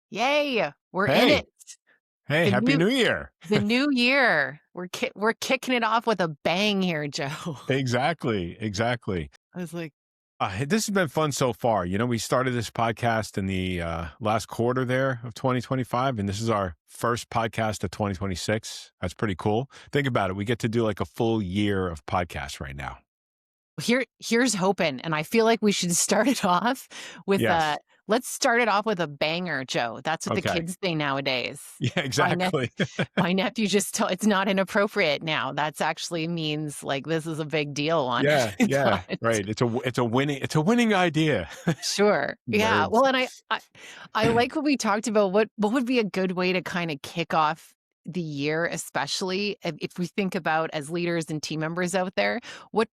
Yay! We're in Hey, it. hey, The happy new New Year. the new year. We're kicking it off with a bang here, Joe. Exactly, exactly. I was like, This has been fun so far. We started this podcast in the last quarter there of 2025, and this is our first podcast of 2026. That's pretty cool. Think about it. We get to do like a full year of podcasts right now. here's hoping, and I feel like we should start it off with Yes. let's start it off with a banger, Joe. That's what the Okay. kids say nowadays. Yeah, My ne exactly. my nephew just told it's not inappropriate now. That's actually means like this is a big deal on Yeah, it's yeah, not. right. It's a winning idea. Sure. Yeah. Nerds. Well, and I like what we talked about. What would be a good way to kind of kick off the year, especially if we think about as leaders and team members out there, what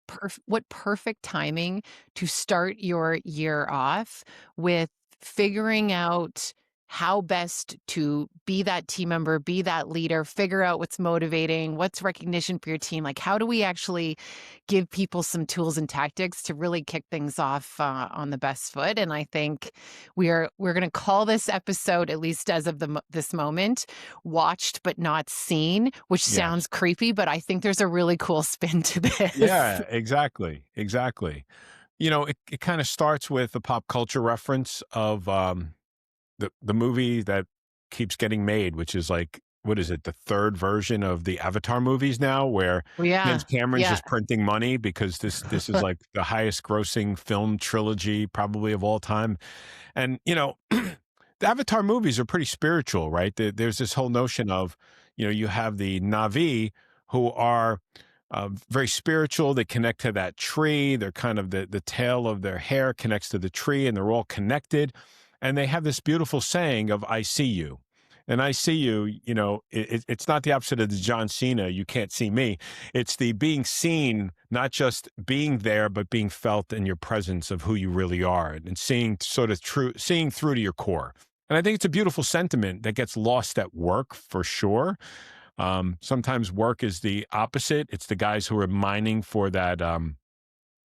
perfect timing to start your year off with figuring out how best to be that team member, be that leader, figure out what's motivating, what's recognition for your team. Like, how do we actually give people some tools and tactics to really kick things off on the best foot? And I think we're going to call this episode, at least as of this moment, "Watched but Not Seen," which Yes. sounds creepy, but I think there's a really cool spin to this. Yeah, exactly. Exactly. It kind of starts with a pop culture reference of the movie that keeps getting made, which is like, what is it, the third version of the Avatar movies now, where Well, James yeah, Cameron's yeah. just printing money because this is like the highest grossing film trilogy probably of all time. And the Avatar movies are pretty spiritual, right? There's this whole notion of, you have the Na'vi who are very spiritual. They connect to that tree. They're kind of the tail of their hair connects to the tree, and they're all connected. And they have this beautiful saying of "I see you." And I see you, it's not the opposite of the John Cena, "you can't see me." It's the being seen, not just being there, but being felt in your presence of who you really are and seeing sort of seeing through to your core. And I think it's a beautiful sentiment that gets lost at work for sure. Sometimes work is the opposite. It's the guys who are mining for that.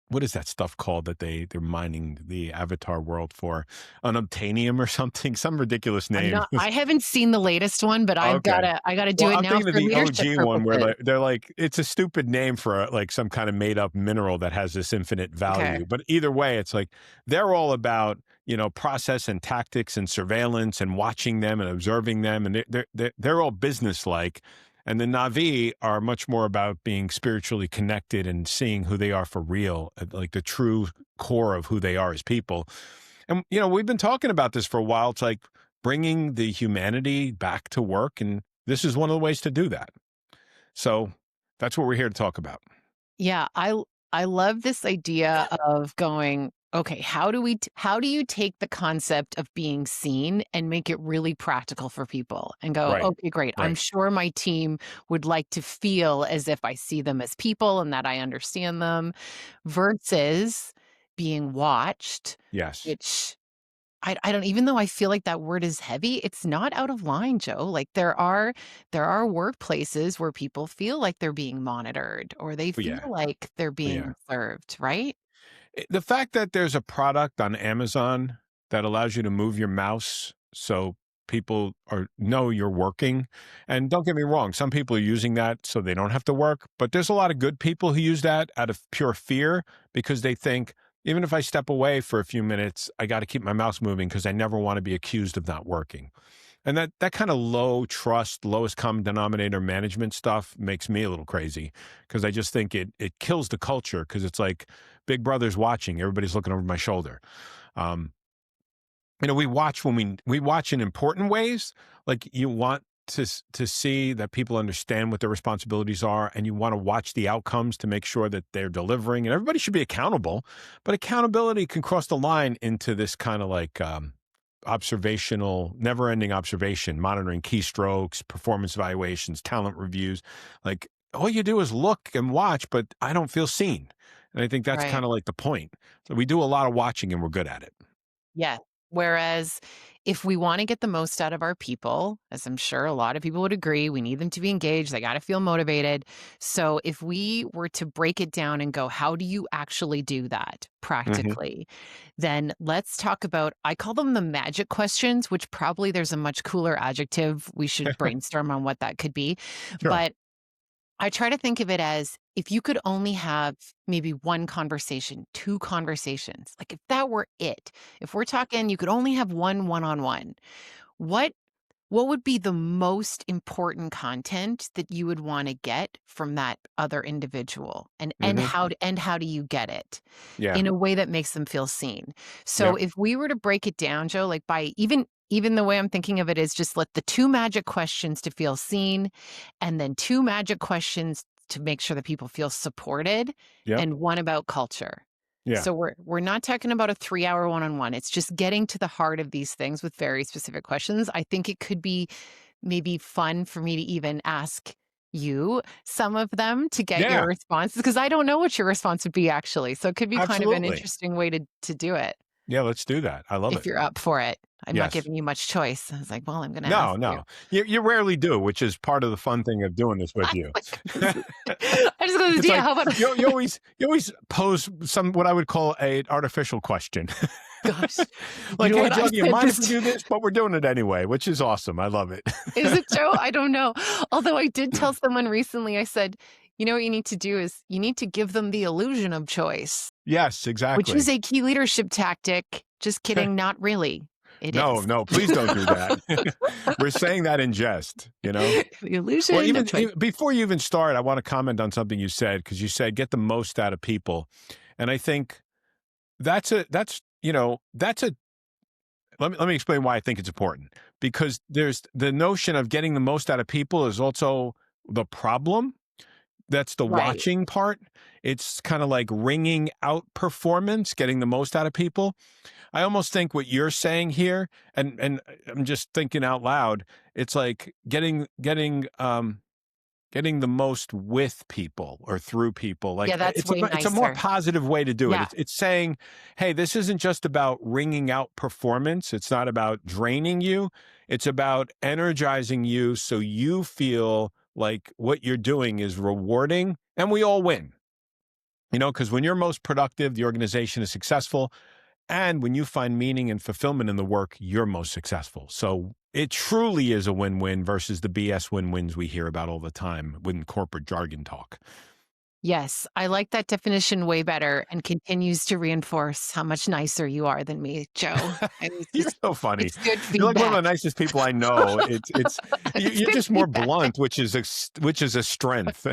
What is that stuff called that they're mining the avatar world for? Unobtainium or something? Some ridiculous I'm name. not. I haven't seen the latest one, but Okay. I gotta do Well, it I'm now thinking of for the leadership OG one where purposes. they're like, it's a stupid name for like some kind of made up mineral that has this infinite Okay. value. But either way, it's like they're all about, process and tactics and surveillance and watching them and observing them. And they're all business like. And the Navi are much more about being spiritually connected and seeing who they are for real, like the true core of who they are as people. And, we've been talking about this for a while. It's like bringing the humanity back to work. And this is one of the ways to do that. So that's what we're here to talk about. Yeah, I love this idea of going, okay, how do you take the concept of being seen and make it really practical for people and go, Right. okay, great. I'm Right. sure my team would like to feel as if I see them as people and that I understand them versus being watched, Yes. which I don't, even though I feel like that word is heavy, it's not out of line, Joe. Like there are workplaces where people feel like they're being monitored or they Oh, feel yeah. like they're Oh, yeah. being observed, right? The fact that there's a product on Amazon that allows you to move your mouse so people know you're working. And don't get me wrong, some people are using that so they don't have to work, but there's a lot of good people who use that out of pure fear because they think, even if I step away for a few minutes, I got to keep my mouse moving because I never want to be accused of not working. And that kind of low trust, lowest common denominator management stuff makes me a little crazy because I just think it kills the culture because it's like Big Brother's watching, everybody's looking over my shoulder. Um, we watch when we watch in important ways, like you want to see that people understand what their responsibilities are, and you want to watch the outcomes to make sure that they're delivering. And everybody should be accountable, but accountability can cross the line into this kind of like observational, never-ending observation, monitoring keystrokes, performance evaluations, talent reviews. Like all you do is look and watch, but I don't feel seen. And I think that's Right. kind of like the point. So we do a lot of watching and we're good at it. Yeah. Whereas if we want to get the most out of our people, as I'm sure a lot of people would agree, we need them to be engaged. They got to feel motivated. So if we were to break it down and go, how do you actually do that Mhm. practically? Then let's talk about, I call them the magic questions, which probably there's a much cooler adjective. We should brainstorm on what that could be. Sure. But I try to think of it as if you could only have maybe one conversation, two conversations, like if that were it, if we're talking, you could only have one on one, what what would be the most important content that you would wanna get from that other individual? And Mhm. how do you get it Yeah. in a way that makes them feel seen? So Yep. if we were to break it down, Joe, like by even the way I'm thinking of it is just let the 2 magic questions to feel seen, and then 2 magic questions to make sure that people feel supported, Yep. and 1 about culture. Yeah. So we're not talking about a 3-hour one-on-one. It's just getting to the heart of these things with very specific questions. I think it could be maybe fun for me to even ask you some of them to get your Yeah. responses because I don't know what your response would be actually. So it could be kind of an Absolutely. interesting way to do it Yeah, let's do that. I love if it. you're up for it. I'm not Yes. giving you much choice. I was like, well, I'm going to No, ask you. no. You rarely do, which is part of the fun thing of doing this with I you. like this. I just go, It's yeah, like how about you always pose some what I would call a artificial question. gosh, you Like, know "Hey, what I Joe, do you said mind if this we to do this?" But we're doing it anyway, which is awesome. I love it. is it Joe? I don't know. Although I did tell someone recently, I said, you know what you need to do is you need to give them the illusion of choice, Yes, which is exactly. a key leadership tactic. Just kidding, not really. It No, is. no, please don't do that. We're saying that in jest, you know? The Well, illusion of choice. even before you even start, I wanna comment on something you said because you said, "Get the most out of people." And I think that's a let me explain why I think it's important. Because there's the notion of getting the most out of people is also the problem. That's the Right. watching part. It's kinda like wringing out performance, getting the most out of people. I almost think what you're saying here, and I'm just thinking out loud, it's like getting the most with people or through people. Yeah, Like that's way it's a more nicer. positive way to do it. Yeah. It's saying, hey, this isn't just about wringing out performance. It's not about draining you. It's about energizing you so you feel like what you're doing is rewarding, and we all win. Because when you're most productive, the organization is successful. And when you find meaning and fulfillment in the work, you're most successful. So it truly is a win win versus the BS win wins we hear about all the time when corporate jargon talk. Yes, I like that definition way better and continues to reinforce how much nicer you are than me, Joe. And it's You're just so funny. it's good You're like one of feedback. the nicest people I know. It's You're good just more feedback. blunt, which is a strength.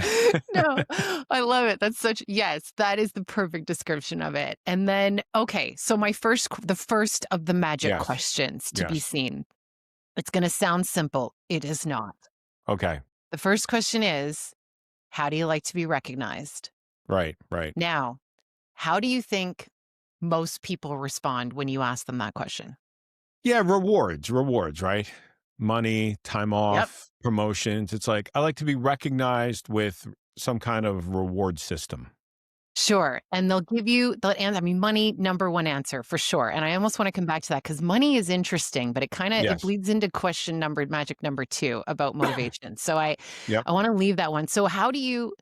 No, I love it. That's such yes, that is the perfect description of it. And then, okay, so the first of the magic Yes. questions to be Yes. seen. It's gonna sound simple. It is not. Okay. The first question is, how do you like to be recognized? Right. Right. Now, how do you think most people respond when you ask them that question? Yeah. Rewards. Right. Money, time Yep. off, promotions. It's like I like to be recognized with some kind of reward system. Sure. And they'll answer, I mean, money, number one answer for sure. And I almost want to come back to that because money is interesting, but it Yes. bleeds into magic number two about motivation. So Yep. I want to leave that one. So how do you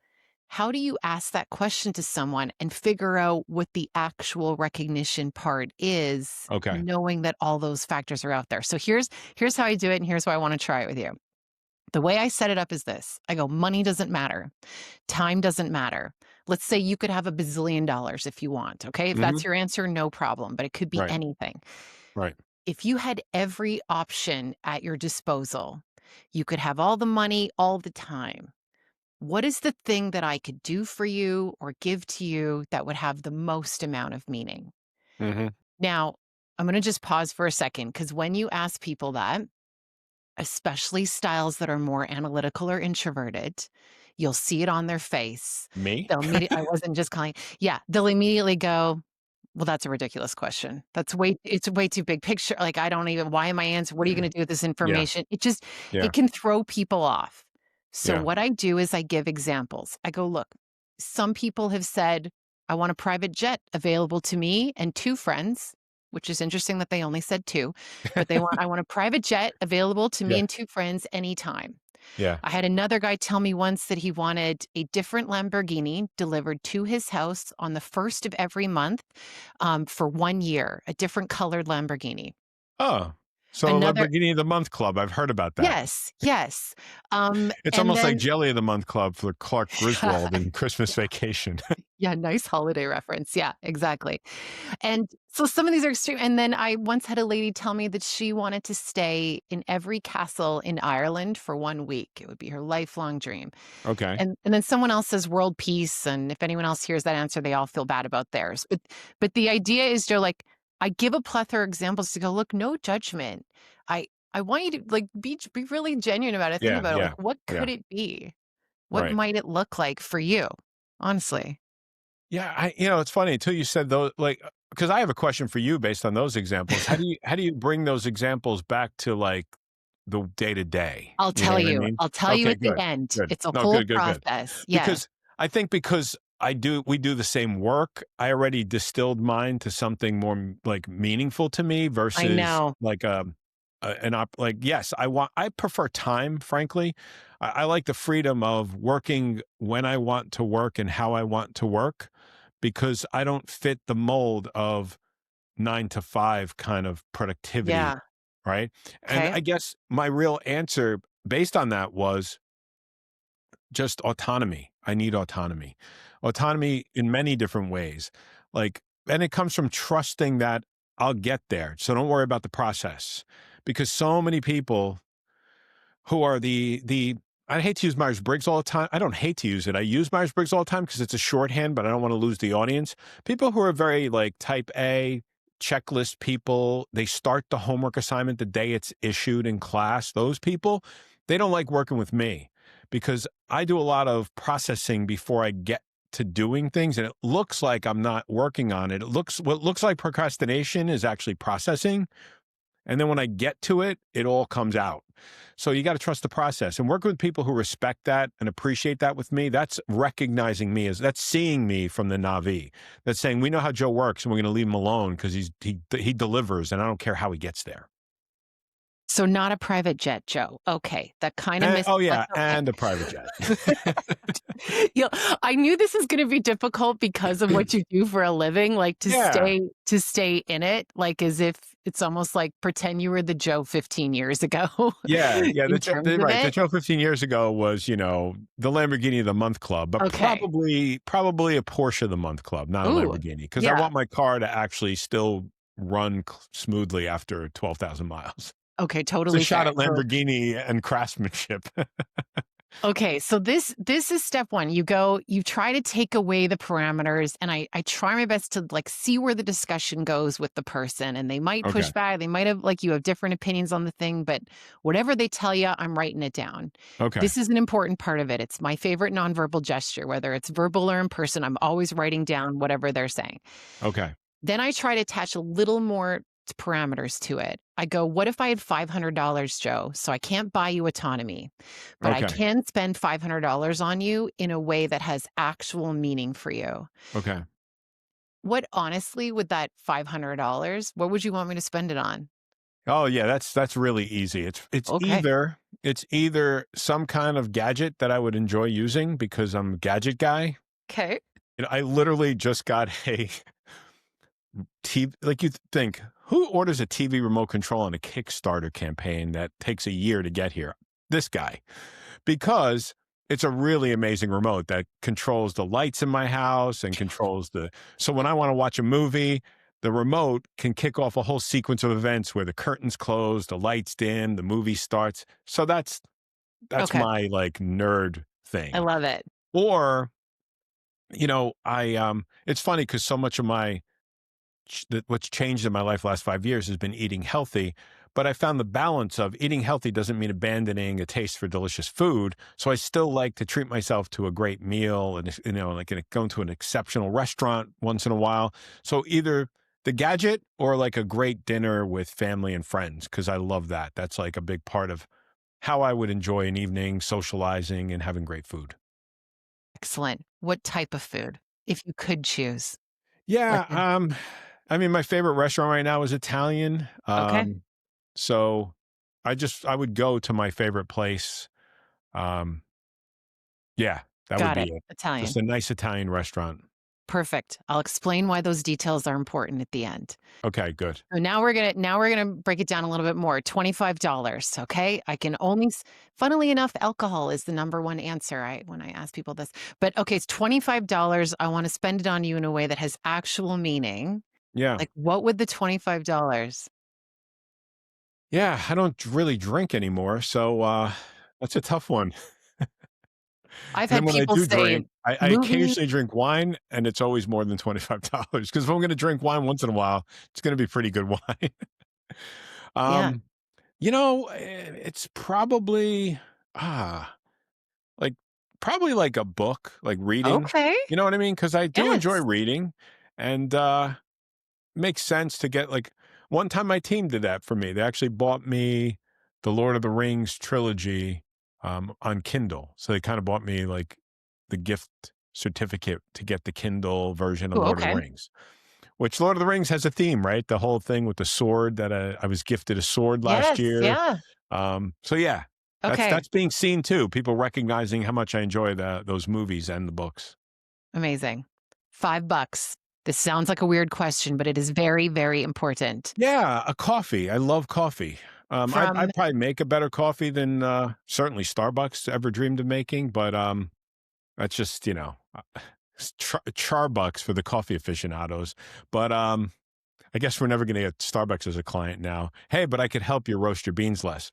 ask that question to someone and figure out what the actual recognition part is, Okay. knowing that all those factors are out there? So here's how I do it, and here's why I want to try it with you. The way I set it up is this. I go, money doesn't matter. Time doesn't matter. Let's say you could have a bazillion dollars if you want. Okay. If Mhm. that's your answer, no problem, but it could be Right, anything. right. If you had every option at your disposal, you could have all the money all the time. What is the thing that I could do for you or give to you that would have the most amount of meaning? Mhm. Now, I'm going to just pause for a second because when you ask people that, especially styles that are more analytical or introverted, you'll see it on their face. Me? I wasn't just calling yeah, they'll immediately go, "Well, that's a ridiculous question. It's way too big picture, like, I don't even why am I answering? What are you gonna do with this Yeah, information?" yeah, It can throw people off. So yeah. what I do is I give examples. I go, "Look, some people have said, 'I want a private jet available to me and 2 friends.' which is interesting that they only said 2, but I want a private jet available to me Yeah. and 2 friends anytime. Yeah. I had another guy tell me once that he wanted a different Lamborghini delivered to his house on the 1st of every month, for 1 year, a different colored Lamborghini. Oh, so Another Lamborghini of the Month Club, I've heard about that. Yes, yes. It's And almost like then Jelly of the Month Club for Clark Griswold in Christmas Vacation. Yeah, nice holiday reference. Yeah, exactly. And so some of these are extreme. And then I once had a lady tell me that she wanted to stay in every castle in Ireland for 1 week. It would be her lifelong dream. Okay. And then someone else says world peace, and if anyone else hears that answer, they all feel bad about theirs. But the idea is they're like, I give a plethora of examples to go, look, no judgment. I want you to like be really genuine about it. Think Yeah, about it. yeah, Like, what yeah. could it be? What Right. might it look like for you? Honestly. Yeah, it's funny until you said those, like, because I have a question for you based on those examples. How do you bring those examples back to, like, the day to day? You know what I mean? I'll tell you Okay, at the good, end. good. It's a No, whole good, good, good. process. Yes, Because I think because we do the same work, I already distilled mine to something more, like, meaningful to me I versus, know. like, like, yes, I prefer time, frankly. I like the freedom of working when I want to work and how I want to work because I don't fit the mold of 9 to 5 kind of productivity, Yeah. right? And Okay. I guess my real answer based on that was just autonomy. I need autonomy. Autonomy in many different ways. Like, and it comes from trusting that I'll get there. So don't worry about the process. Because so many people who are the I hate to use Myers-Briggs all the time. I don't hate to use it. I use Myers-Briggs all the time because it's a shorthand, but I don't want to lose the audience. People who are very like type A checklist people, they start the homework assignment the day it's issued in class. Those people, they don't like working with me because I do a lot of processing before I get to doing things and it looks like I'm not working on it. What looks like procrastination is actually processing and then when I get to it, it all comes out. So you got to trust the process and work with people who respect that and appreciate that with me. That's recognizing me as that's seeing me from the Navi. That's saying we know how Joe works and we're going to leave him alone because he delivers and I don't care how he gets there. So not a private jet, Joe. Okay. That kind of And, missed oh that's yeah, okay. and a private jet. Yeah, I knew this is gonna be difficult because of what you do for a living, like, Yeah. to stay in it, like, as if it's almost like pretend you were the Joe 15 years ago Yeah, yeah, in terms of right, the it. Joe 15 years ago was, the Lamborghini of the Month Club, but Okay. probably a Porsche of the Month Club, not a Ooh, Lamborghini, because I yeah. want my car to actually still run c smoothly after 12,000 miles. Okay, It's a totally shot fair. at So Lamborghini and craftsmanship. okay, so this is step 1. You try to take away the parameters, and I try my best to, like, see where the discussion goes with the person, and they might push Okay, back, they might have like, you have different opinions on the thing, but whatever they tell you, I'm writing it down. okay, This is an important part of it. It's my favorite nonverbal gesture, whether it's verbal or in person, I'm always writing down whatever they're saying. okay, Then I try to attach a little more parameters to it. I go, what if I had $500, Joe? So I can't buy you autonomy, but I okay, can spend $500 on you in a way that has actual meaning for you. okay. What honestly, with that $500, what would you want me to spend it on? Oh, yeah, that's really easy. Okay. It's either some kind of gadget that I would enjoy using because I'm a gadget guy. Okay. I literally just got a TV, like you think, who orders a TV remote control on a Kickstarter campaign that takes a year to get here? This guy, because it's a really amazing remote that controls the lights in my house and controls so when I want to watch a movie, the remote can kick off a whole sequence of events where the curtains close, the lights dim, the movie starts. So that's Okay. my like nerd I thing. love it. Or, it's funny because so much of what's changed in my life the last 5 years has been eating healthy. But I found the balance of eating healthy doesn't mean abandoning a taste for delicious food. So I still like to treat myself to a great meal and, like going to an exceptional restaurant once in a while. So either the gadget or like a great dinner with family and friends, because I love that. That's like a big part of how I would enjoy an evening socializing and having great food. Excellent. What type of food? If you could choose, like Yeah. a I mean, my favorite restaurant right now is Italian. Okay, So I would go to my favorite place. Um, yeah, that would got be it. it. Just Italian. a nice Italian restaurant. Perfect. I'll explain why those details are important at the end. Okay, good. So now we're gonna break it down a little bit more. $25, okay? I can only funnily enough, alcohol is the number one answer when I ask people this. But okay, it's $25. I want to spend it on you in a way that has actual meaning. Yeah. Like what would the $25? Yeah, I don't really drink anymore, so, that's a tough one. I've And then had when I people do say drink, I movie. occasionally drink wine, and it's always more than $25 because if I'm gonna drink wine once in a while, it's gonna be pretty good wine. Yeah. Um, it's probably, ah, like, probably like a book, like reading, Okay. you know what I mean? Because I do enjoy Yes. reading, and, makes sense to get like one time my team did that for me. They actually bought me the Lord of the Rings trilogy on Kindle. So they kind of bought me like the gift certificate to get the Kindle version of Ooh, Lord of the okay. Rings. Which Lord of the Rings has a theme, right? The whole thing with the sword that I was gifted a sword last Yes. year. Yeah. So yeah, Okay. that's being seen too. People recognizing how much I enjoy those movies and the books. Amazing. $5. This sounds like a weird question, but it is very, very important. Yeah, a coffee. I love coffee. From I'd probably make a better coffee than, certainly Starbucks ever dreamed of making, but, that's just, it's Charbucks for the coffee aficionados. But, I guess we're never gonna get Starbucks as a client now. "Hey, but I could help you roast your beans less."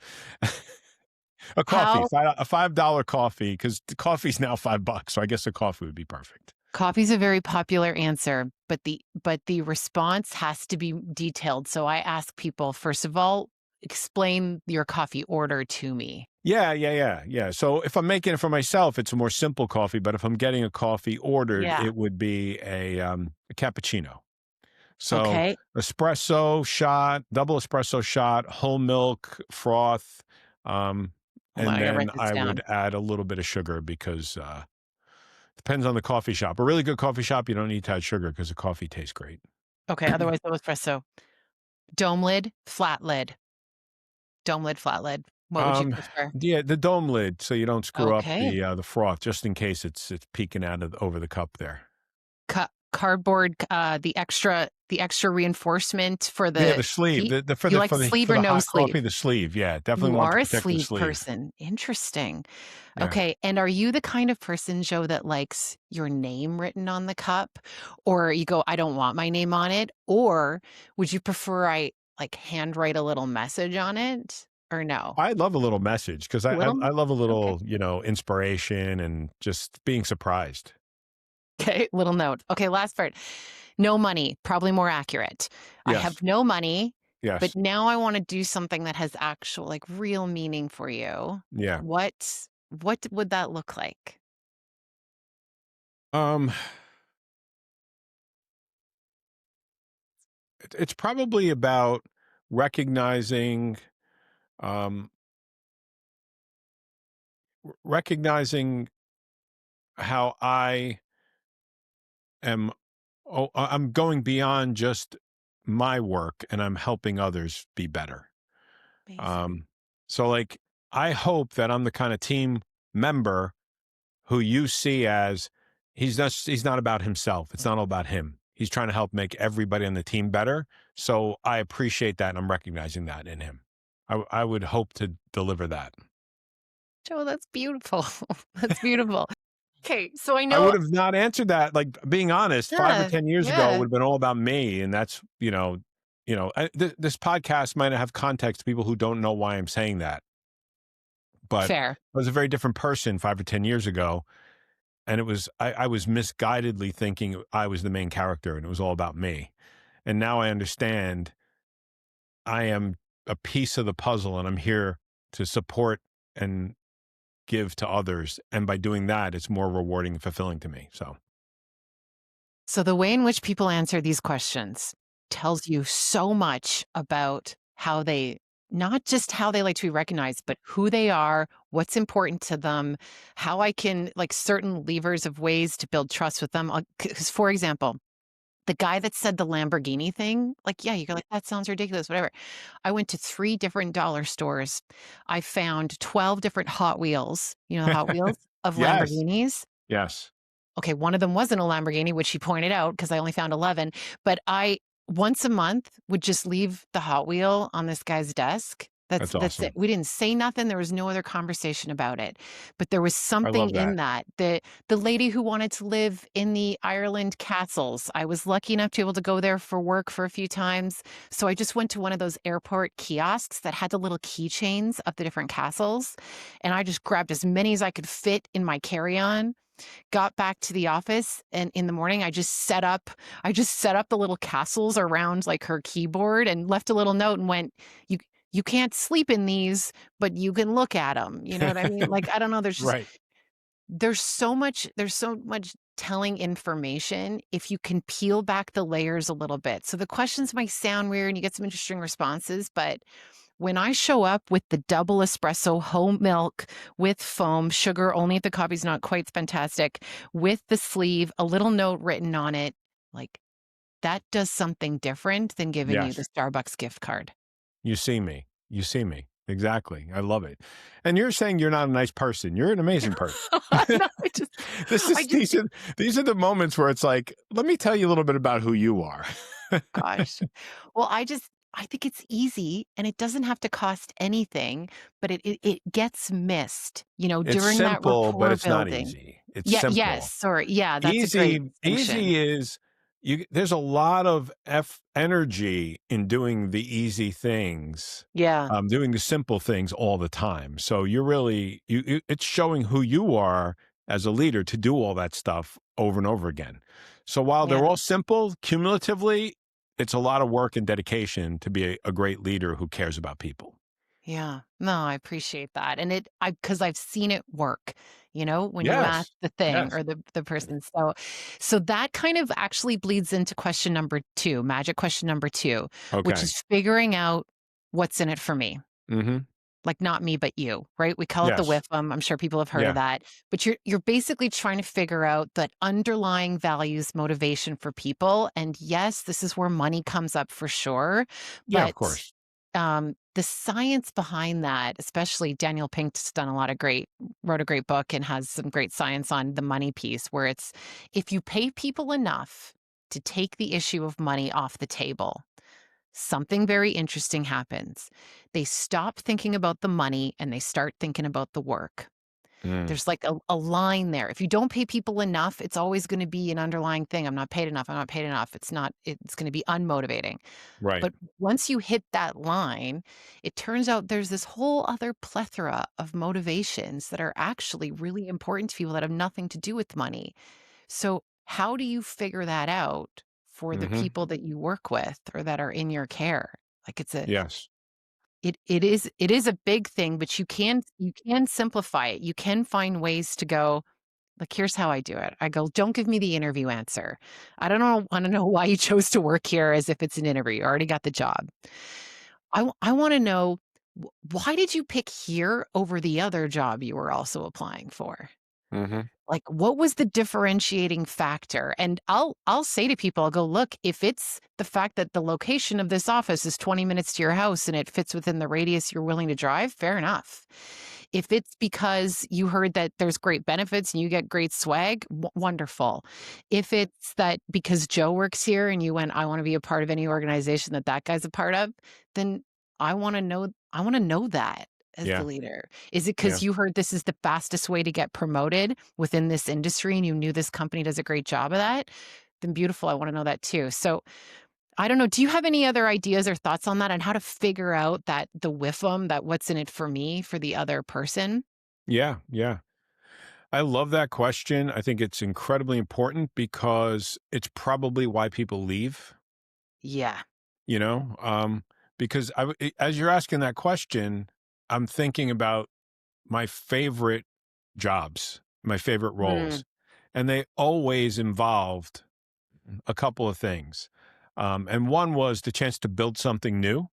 A coffee, how a $5 coffee, because the coffee's now $5, so I guess a coffee would be perfect. coffee's a very popular answer, but the response has to be detailed. So I ask people, first of all, explain your coffee order to me. Yeah, yeah, yeah, yeah. So if I'm making it for myself, it's a more simple coffee, but if I'm getting a coffee ordered, Yeah. it would be a cappuccino. So Okay. espresso shot, double espresso shot, whole milk, froth, um, Hold on, and I gotta then write this I would down. add a little bit of sugar because depends on the coffee shop. A really good coffee shop, you don't need to add sugar because the coffee tastes great. Okay, otherwise no espresso. Dome lid, flat lid. Dome lid, flat lid. What would you Um, prefer? yeah, the dome lid so you don't screw up Okay. the froth just in case it's peeking out of over the cup there. Cardboard, the extra reinforcement for Yeah, the the sleeve, heat? You like sleeve for or the no hot sleeve? coffee, the sleeve, yeah, definitely You want the are a protective sleeve sleeve. person. Interesting. Yeah. Okay, and are you the kind of person, Joe, that likes your name written on the cup? Or you go, "I don't want my name on it," or would you prefer I, like, handwrite a little message on it, or no? I love a little message because A I little. love a Okay. little, inspiration and just being surprised. Okay, little note. Okay, last part. No money, probably more accurate. I have Yes, no money, but yes, now I wanna do something that has actual, like, real meaning for you. yeah. What would that look like? Um, it's probably about recognizing, um, recognizing how am I'm going beyond just my work and I'm helping others be better. Amazing. Um, so like I hope that I'm the kind of team member who you see as he's not about himself. It's not all about him. He's trying to help make everybody on the team better. So I appreciate that and I'm recognizing that in him. I would hope to deliver that. Joe, that's beautiful. That's beautiful. Okay, so I I know. would have not answered that. Like being honest, 5 or Yeah, 10 years ago, it yeah, would have been all about me, and that's this podcast might have context to people who don't know why I'm saying that, but fair. I was a very different person 5 or 10 years ago, and I was misguidedly thinking I was the main character, and it was all about me. And now I understand I am a piece of the puzzle, and I'm here to support and give to others, and by doing that, it's more rewarding and fulfilling to me. So. So the way in which people answer these questions tells you so much about how they not just how they like to be recognized, but who they are, what's important to them, how I can like certain levers of ways to build trust with them. Because, for example, The guy that said the Lamborghini thing, like, yeah, you're like, "That sounds ridiculous," whatever. I went to 3 different dollar stores. I found 12 different Hot Wheels, the Hot Wheels of Yes, Lamborghinis. yes, Okay, one of them wasn't a Lamborghini, which he pointed out because I only found 11, but I once a month would just leave the Hot Wheel on this guy's desk. That's that's that's it. awesome. We didn't say nothing, there was no other conversation about it, but there was I something love in that. that. The lady who wanted to live in the Ireland castles, I was lucky enough to be able to go there for work for a few times, so I just went to one of those airport kiosks that had the little keychains of the different castles, and I just grabbed as many as I could fit in my carry-on, got back to the office, and in the morning I just set up the little castles around, like, her keyboard and left a little note and went, "You can't sleep in these, but you can look at them." You know what I mean? Like, I don't know, Right. there's so much telling information if you can peel back the layers a little bit. So the questions might sound weird and you get some interesting responses, but when I show up with the double espresso, whole milk with foam, sugar only if the coffee's not quite fantastic, with the sleeve, a little note written on it, like, that does something different than giving you the Yes. Starbucks gift card. You see me. You see me. Exactly. I love it. And you're saying you're not a nice person. You're an amazing person. No, This I is just these are the moments where it's like, let me tell you a little bit about who you are. gosh. Well, I think it's easy and it doesn't have to cost anything, but it gets missed, It's during that simple, but rapport it's not building. easy. It's Yeah, yes, simple. sorry. Yeah, that's a great Easy distinction. is there's a lot of energy in doing the easy things, Yeah, doing the simple things all the time. So you're really it's showing who you are as a leader to do all that stuff over and over again. So while they're yeah. all simple, cumulatively, it's a lot of work and dedication to be a great leader who cares about people. Yeah. No, I appreciate that. And because I've seen it work, when you ask Yes. the thing Yes. or the person. So that kind of actually bleeds into question number 2, magic question number 2, which Okay. is figuring out what's in it for me. Mhm. Like not me, but you, right? We call it the Yes. WIFM. I'm sure people have heard of Yeah. that. But you're basically trying to figure out that underlying values motivation for people. And yes, this is where money comes up for sure. Yeah, of But course. the science behind that, especially Daniel Pink's done a lot of wrote a great book and has some great science on the money piece, where it's if you pay people enough to take the issue of money off the table, something very interesting happens. They stop thinking about the money and they start thinking about the work. Mm, There's like a line there. If you don't pay people enough, it's always going to be an underlying thing. I'm not paid enough. I'm not paid enough. It's going to be unmotivating. right. But once you hit that line, it turns out there's this whole other plethora of motivations that are actually really important to people that have nothing to do with money. So, how do you figure that out for the Mhm. people that you work with or that are in your care? Like Yes. it is a big thing, but you can simplify it. You can find ways to go, like, here's how I do it. I go, don't give me the interview answer. I don't want to know why you chose to work here as if it's an interview. You already got the job. I want to know, why did you pick here over the other job you were also applying for? Mhm. Like, what was the differentiating factor? And I'll say to people, I'll go, "Look, if it's the fact that the location of this office is 20 minutes to your house and it fits within the radius you're willing to drive, fair enough. If it's because you heard that there's great benefits and you get great swag, wonderful. If it's that because Joe works here and you went, I want to be a part of any organization that that guy's a part of, then I want to know that as the Yeah. leader. Is it Yeah. because you heard this is the fastest way to get promoted within this industry and you knew this company does a great job of that? Then beautiful, I wanna know that too. So, I don't know, do you have any other ideas or thoughts on that, on how to figure out that the WIFM, that what's in it for me, for the other person? Yeah. Yeah. I love that question. I think it's incredibly important because it's probably why people leave, Yeah. you know? Because as you're asking that question, I'm thinking about my favorite jobs, my favorite Mm, roles, and they always involved a couple of things. And one was the chance to build something new.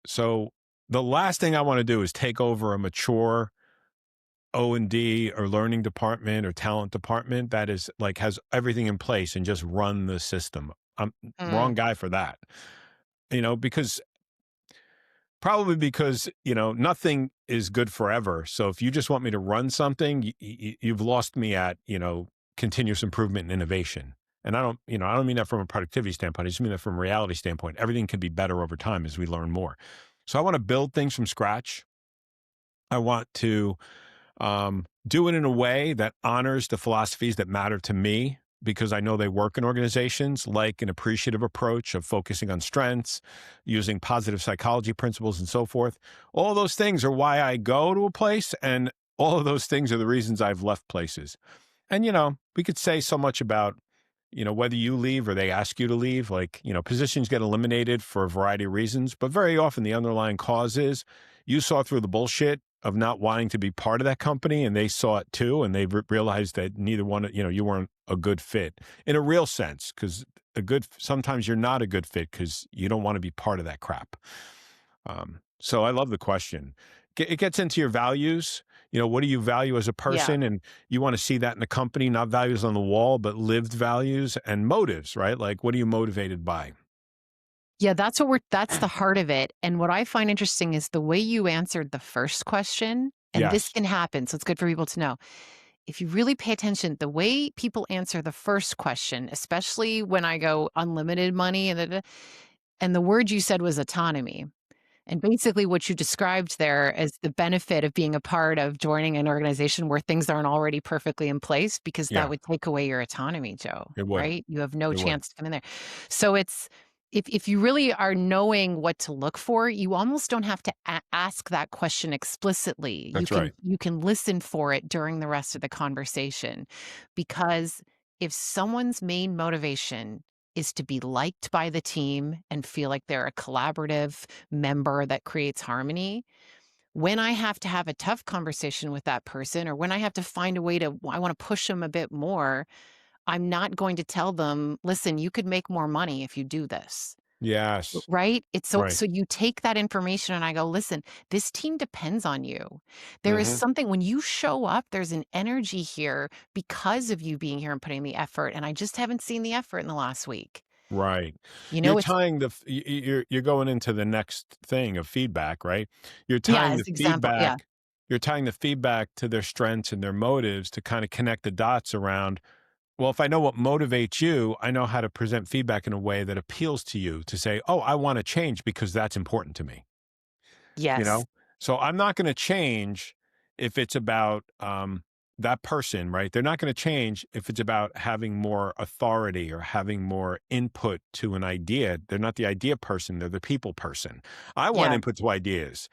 So the last thing I want to do is take over a mature O&D or learning department or talent department that is like has everything in place and just run the system. I'm Mm, wrong guy for that. Because probably because, nothing is good forever. So if you just want me to run something, you've lost me at, continuous improvement and innovation. And I don't mean that from a productivity standpoint. I just mean that from a reality standpoint. Everything can be better over time as we learn more. So I want to build things from scratch. I want to do it in a way that honors the philosophies that matter to me because I know they work in organizations, like an appreciative approach of focusing on strengths, using positive psychology principles, and so forth. All those things are why I go to a place, and all of those things are the reasons I've left places. And, we could say so much about, whether you leave or they ask you to leave. Like, positions get eliminated for a variety of reasons, but very often the underlying cause is you saw through the bullshit of not wanting to be part of that company, and they saw it too, and they realized that neither one, you weren't a good fit in a real sense, because sometimes you're not a good fit because you don't want to be part of that crap. So I love the question. It gets into your values. What do you value as a yeah. person? And you want to see that in the company, not values on the wall, but lived values and motives, right? Like, what are you motivated by? Yeah, that's the heart of it, and what I find interesting is the way you answered the first question, and this Yes. can happen, so it's good for people to know. If you really pay attention, the way people answer the first question, especially when I go unlimited money and the word you said was autonomy. And basically what you described there as the benefit of being a part of joining an organization where things aren't already perfectly in place, because that Yeah, would take away your autonomy, Joe, it would. right? You have no It would. chance to come in there. So it's if you really are knowing what to look for, you almost don't have to ask that question explicitly. You That's can right. you can listen for it during the rest of the conversation, because if someone's main motivation is to be liked by the team and feel like they're a collaborative member that creates harmony. When I have to have a tough conversation with that person, or when I have to find a way to, I want to push them a bit more, I'm not going to tell them, listen, you could make more money if you do this. Yes. Right? It's Right. so you take that information and I go, listen, this team depends on you. There is Hmm. something when you show up, there's an energy here because of you being here and putting the effort. And I just haven't seen the effort in the last week. Right. You You're know, it's tying you're going into the next thing of feedback, right? You're yeah, tying as the example. Yeah. feedback you're tying the feedback to their strengths and their motives to kind of connect the dots around, well, if I know what motivates you, I know how to present feedback in a way that appeals to you to say, "Oh, I want to change because that's important to me." You Yes. know? So I'm not gonna change if it's about, that person, right? They're not gonna change if it's about having more authority or having more input to an idea. They're not the idea person, they're the people person. I want Yeah. input to ideas,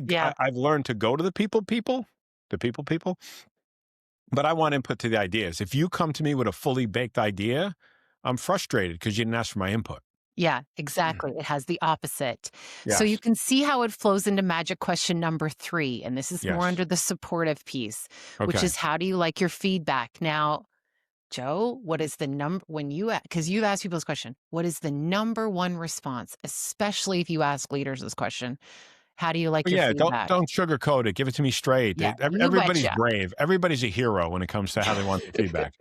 Yeah. I've learned to go to the people, but I want input to the ideas. If you come to me with a fully baked idea, I'm frustrated because you didn't ask for my input. Yeah, exactly. It has the opposite. So you Yes. can see how it flows into magic question number 3, and this is more Yes. under the supportive piece, which Okay. is how do you like your feedback? Now, Joe, what is the number when you because you've asked people this question, what is the number one response, especially if you ask leaders this question? How do you like Well, your yeah, don't feedback? don't sugarcoat it. Give it to me straight. Yeah, you Everybody's betcha. brave. Everybody's a hero when it comes to how they want the feedback.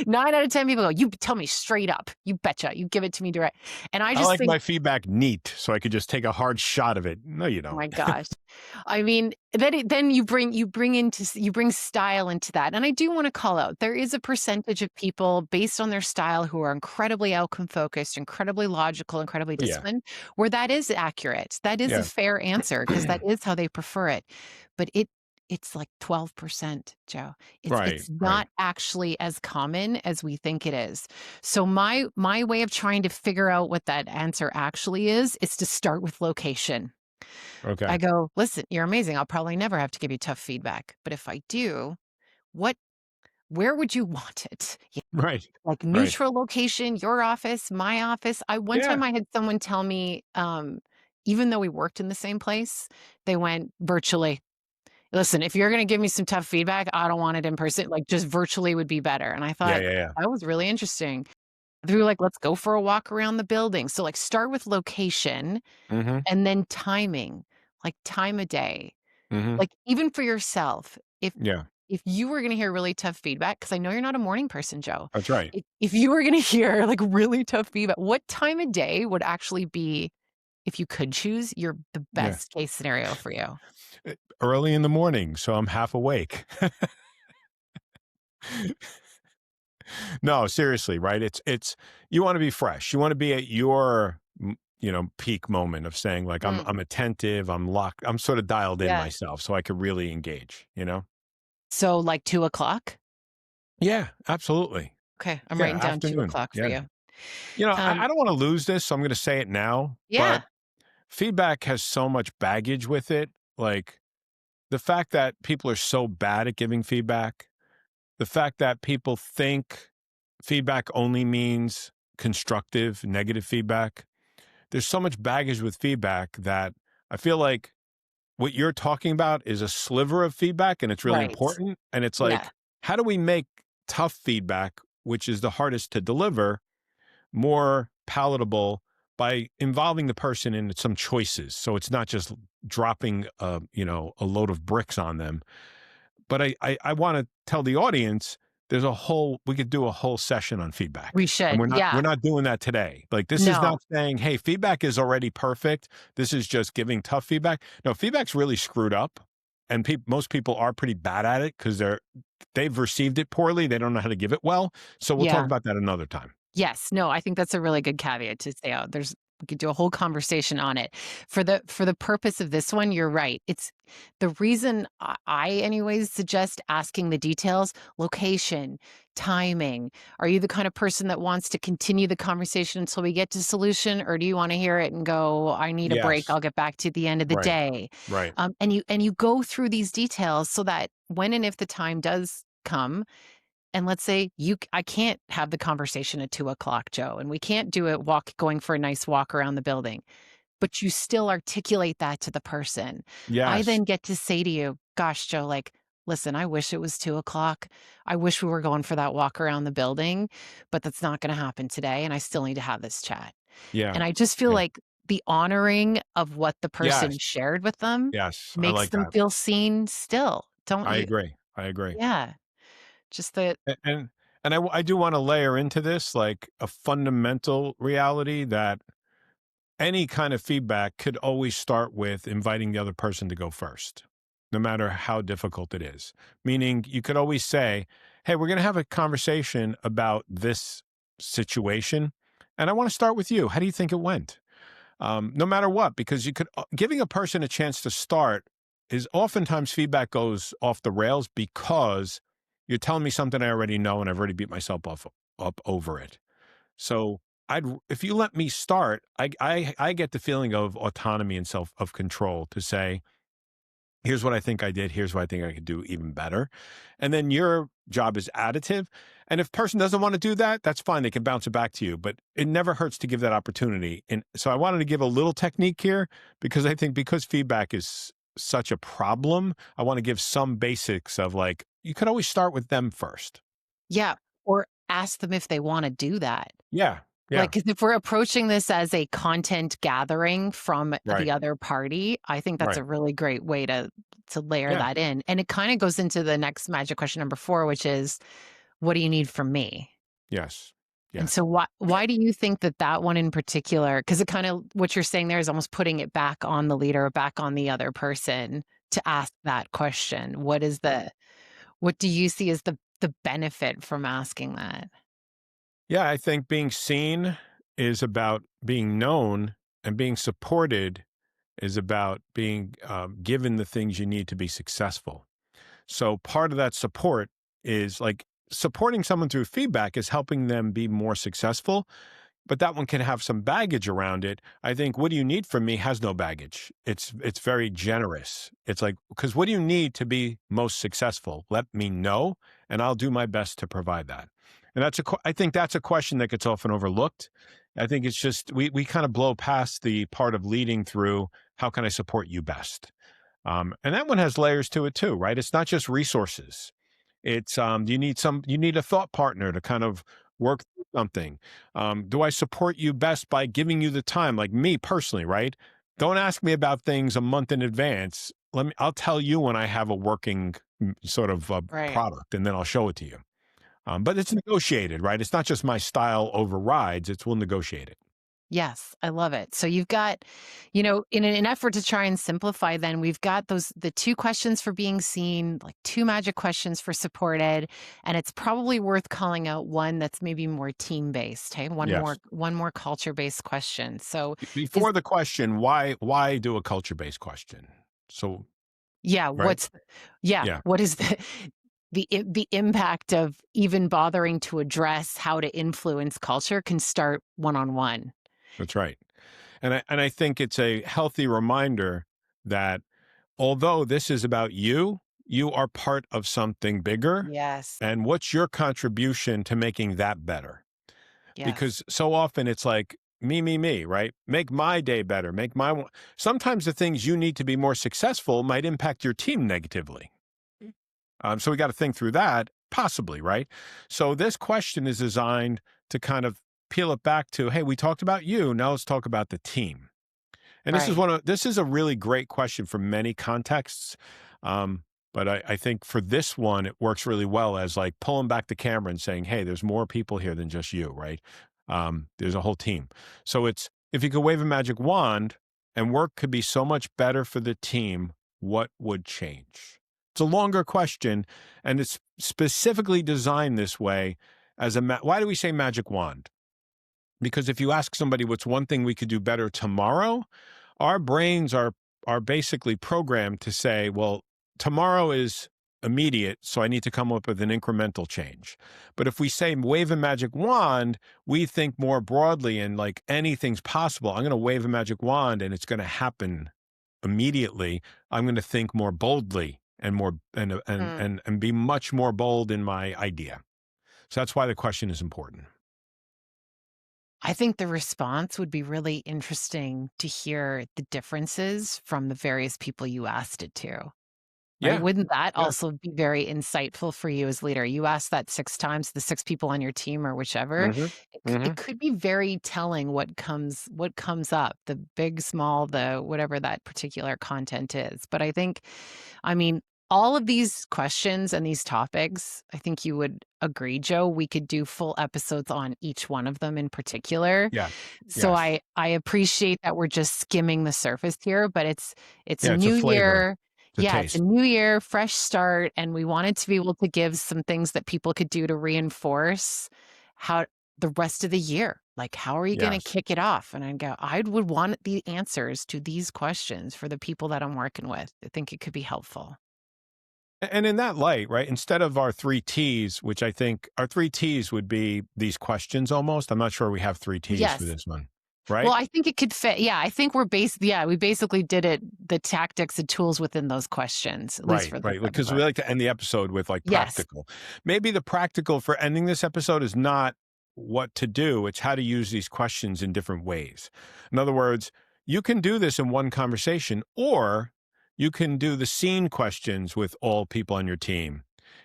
9 out of 10 people go, "You tell me straight up. You betcha. You give it to me direct." And I I just like think, my feedback neat, so I could just take a hard shot of it. No, you oh don't. my gosh. I mean, then you bring style into that, and I do wanna call out, there is a percentage of people based on their style who are incredibly outcome focused, incredibly logical, incredibly Yeah, disciplined, where that is accurate. That is a yeah. fair answer because that is how they prefer it. But it's like 12%, Joe. Right, It's right. not actually as common as we think it is. So my way of trying to figure out what that answer actually is to start with location. I Okay. go, "Listen, you're amazing. I'll probably never have to give you tough feedback. But if I do, what where would you want it?" Right, Like right. neutral location, your office, my office. I one Yeah. time I had someone tell me, even though we worked in the same place, they went virtually. Listen, if you're gonna give me some tough feedback, I don't want it in person. Like just virtually would be better. And I Yeah, thought yeah, yeah. that was really interesting. They were like, let's go for a walk around the building. So like start with location Mhm. and then timing, like time of day. Mhm. Like, even for yourself, Yeah, if you were gonna hear really tough feedback, because I know you're not a morning person, Joe. that's right. If you were gonna hear, like, really tough feedback, what time of day would actually be, if you could choose, your the Yeah. best case scenario for you? Early in the morning, so I'm half awake. No, seriously, right? It's you wanna be fresh. You wanna be at your, peak moment of saying, like, Mm, I'm attentive, I'm locked, I'm sorta dialed in yeah. myself so I could really engage, you know? So, like, 2 o'clock. Yeah, absolutely. Okay, I'm Yeah, writing down two afternoon. o'clock for Yeah. you. I Um, don't wanna lose this, so I'm gonna say it now, but yeah, feedback has so much baggage with it, like, the fact that people are so bad at giving feedback, the fact that people think feedback only means constructive, negative feedback. There's so much baggage with feedback that I feel like what you're talking about is a sliver of feedback and it's really right. important. And it's Yeah, like, how do we make tough feedback, which is the hardest to deliver, more palatable by involving the person in some choices? So it's not just dropping a load of bricks on them, but I want to tell the audience there's a whole we could do a whole session on we feedback. And should. we're Yeah. not doing that today. Like this is No. not saying, hey, feedback is already perfect. This is just giving tough feedback. No, feedback's really screwed up. And most people are pretty bad at it because they've received it poorly. They don't know how to give it well. So we'll talk Yeah. about that another time. Yes. No, I think that's a really good caveat to say out. We could do a whole conversation on it. For the purpose of this one, you're right. It's the reason I anyways suggest asking the details, location, timing. Are you the kind of person that wants to continue the conversation until we get to solution, or do you want to hear it and go, I need a break, Yes. I'll get back to you at the end of the Right. day? Right. And you go through these details so that when and if the time does come, and let's say I can't have the conversation at 2 o'clock, Joe, and we can't do it going for a nice walk around the building, but you still articulate that to the person. I Yes. then get to say to you, gosh, Joe, like, listen, I wish it was 2 o'clock. I wish we were going for that walk around the building, but that's not going to happen today. And I still need to have this chat. Yeah. And I just feel Yeah. like the honoring of what the Yes. person shared with them Yes. I makes like them that. feel seen still. Don't I you? agree. I agree. Yeah. Just that. And I do wanna layer into this, like, a fundamental reality that any kind of feedback could always start with inviting the other person to go first, no matter how difficult it is. Meaning, you could always say, "Hey, we're gonna have a conversation about this situation, and I wanna start with you. How do you think it went?" No matter what, because giving a person a chance to start is oftentimes feedback goes off the rails because you're telling me something I already know and I've already beat myself up over it. So if you let me start, I get the feeling of autonomy and self of control to say, here's what I think I did. Here's what I think I could do even better. And then your job is additive. And if person doesn't want to do that, that's fine. They can bounce it back to you, but it never hurts to give that opportunity. And so I wanted to give a little technique here because I think because feedback is such a problem, I want to give some basics of like, you could always start with them first. Yeah, or ask them if they wanna do that. Yeah. Like, Yeah. 'cause if we're approaching this as a content gathering from Right. the other party, I think that's Right. a really great way to layer Yeah. that in, and it kinda goes into the next magic question number 4, which is, "What do you need from me?" Yes. And Yes. so why do you think that that one in particular? Because it kinda what you're saying there is almost putting it back on the leader, back on the other person to ask that question. What do you see as the benefit from asking that? Yeah. I think being seen is about being known, and being supported is about being given the things you need to be successful. So part of that support is like supporting someone through feedback is helping them be more successful, but that one can have some baggage around it. I think what do you need from me has no baggage. It's very generous. It's like, because what do you need to be most successful? Let me know and I'll do my best to provide that. And I think that's a question that gets often overlooked. I think it's just we kind of blow past the part of leading through how can I support you best? And that one has layers to it too, right? It's not just resources. It's you need a thought partner to kind of work through something. Do I support you best by giving you the time? Like me personally, right? Don't ask me about things a month in advance. I'll tell you when I have a working sort of Right. product, and then I'll show it to you. But it's negotiated, right? It's not just my style overrides, it's we'll negotiate it. Yes, I love it. So you've got, in an effort to try and simplify, then we've got the two questions for being seen, like two magic questions for supported, and it's probably worth calling out one that's maybe more team based. Hey, Yes. one more culture based question. So is Before the question, why do a culture-based question? So, yeah, right? Yeah, what is the impact of even bothering to address how to influence culture can start one on one. that's right. And I think it's a healthy reminder that although this is about you, you are part of something bigger, Yes. and what's your contribution to making that better? Yes. Because so often it's like me, right? Make my day better. Sometimes the things you need to be more successful might impact your team negatively. So we got to think through that, possibly, right? So this question is designed to kind of peel it back to, hey, we talked about you. Now let's talk about the team. And Right. this is a really great question for many contexts. Um, but I think for this one, it works really well as like pulling back the camera and saying, hey, there's more people here than just you, right? There's a whole team. So it's if you could wave a magic wand and work could be so much better for the team, what would change? It's a longer question, and it's specifically designed this way as why do we say magic wand? Because if you ask somebody what's one thing we could do better tomorrow, our brains are basically programmed to say, well, tomorrow is immediate, so I need to come up with an incremental change. But if we say wave a magic wand, we think more broadly and like anything's possible. I'm going to wave a magic wand and it's going to happen immediately. I'm going to think more boldly and more Mm. and be much more bold in my idea. So that's why the question is important. I think the response would be really interesting to hear the differences from the various people you asked it to. Right? Yeah. Wouldn't that Yeah. also be very insightful for you as leader? You asked that 6 times, the 6 people on your team or whichever. Mhm. It Mhm. could be very telling what comes up, the big, small, the whatever that particular content is. But I mean, all of these questions and these topics, I think you would agree, Joe, we could do full episodes on each one of them in particular. Yeah. So Yes. I appreciate that we're just skimming the surface here, but it's a Yeah, it's a new flavor. year. It's a Yeah, it's a taste. new year, fresh start, and we wanted to be able to give some things that people could do to reinforce how the rest of the year. Like, how are you gonna Yes. kick it off? And I would want the answers to these questions for the people that I'm working with. I think it could be helpful. And in that light, right, instead of our 3 Ts, which I think our 3 Ts would be these questions almost. I'm not sure we have 3 Ts for Yes. this one, Well, right? I think it could fit. Yeah, I think we basically did it the tactics and tools within those questions, at least Right, for the right, for the because we book. like to end the episode with, like, Yes. practical. Maybe the practical for ending this episode is not what to do, it's how to use these questions in different ways. In other words, you can do this in one conversation, or you can do the scene questions with all people on your team,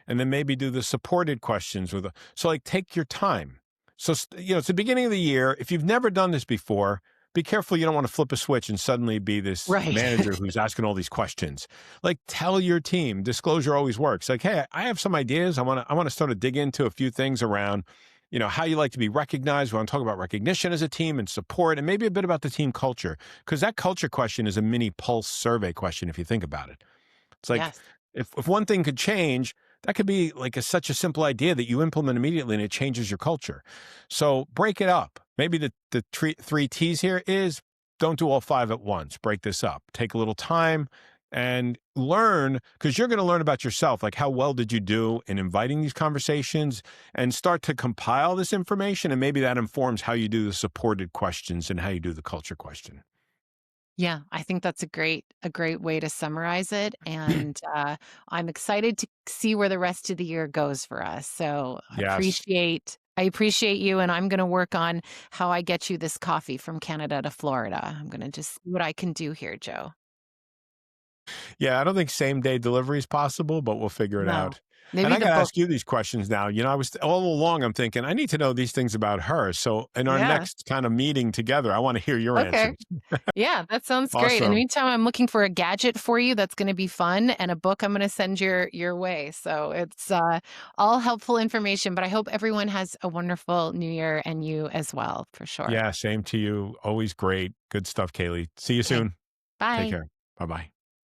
and then maybe do the supported questions with like, take your time. So, it's the beginning of the year. If you've never done this before, be careful you don't wanna flip a switch and suddenly be this Right. manager who's asking all these questions. Like, tell your team, disclosure always works. Like, hey, I have some ideas. I want to start to dig into a few things around, how you like to be recognized. We want to talk about recognition as a team and support, and maybe a bit about the team culture, because that culture question is a mini pulse survey question if you think about it. It's like Yes. if one thing could change, that could be like such a simple idea that you implement immediately and it changes your culture. So break it up. Maybe the 3 T's here is don't do all 5 at once. Break this up. Take a little time and learn, because you're going to learn about yourself, like how well did you do in inviting these conversations, and start to compile this information. And maybe that informs how you do the supported questions and how you do the culture question. Yeah, I think that's a great way to summarize it, and, I'm excited to see where the rest of the year goes for us, so Yes. I appreciate you, and I'm gonna work on how I get you this coffee from Canada to Florida. I'm gonna just see what I can do here, Joe. Yeah, I don't think same day delivery is possible, but we'll figure it No. out. And Maybe I the gotta book. ask you these questions now. I was all along I'm thinking, I need to know these things about her. So in our Yeah. next kind of meeting together, I wanna hear your Okay. answers. Yeah, that sounds great. In the Awesome. meantime, I'm looking for a gadget for you that's gonna be fun and a book I'm gonna send your way. So it's, all helpful information, but I hope everyone has a wonderful New Year and you as well, for sure. Yeah, same to you. Always great. Good stuff, Kaylee. See you Okay. soon. Take Bye. care. Bye-bye.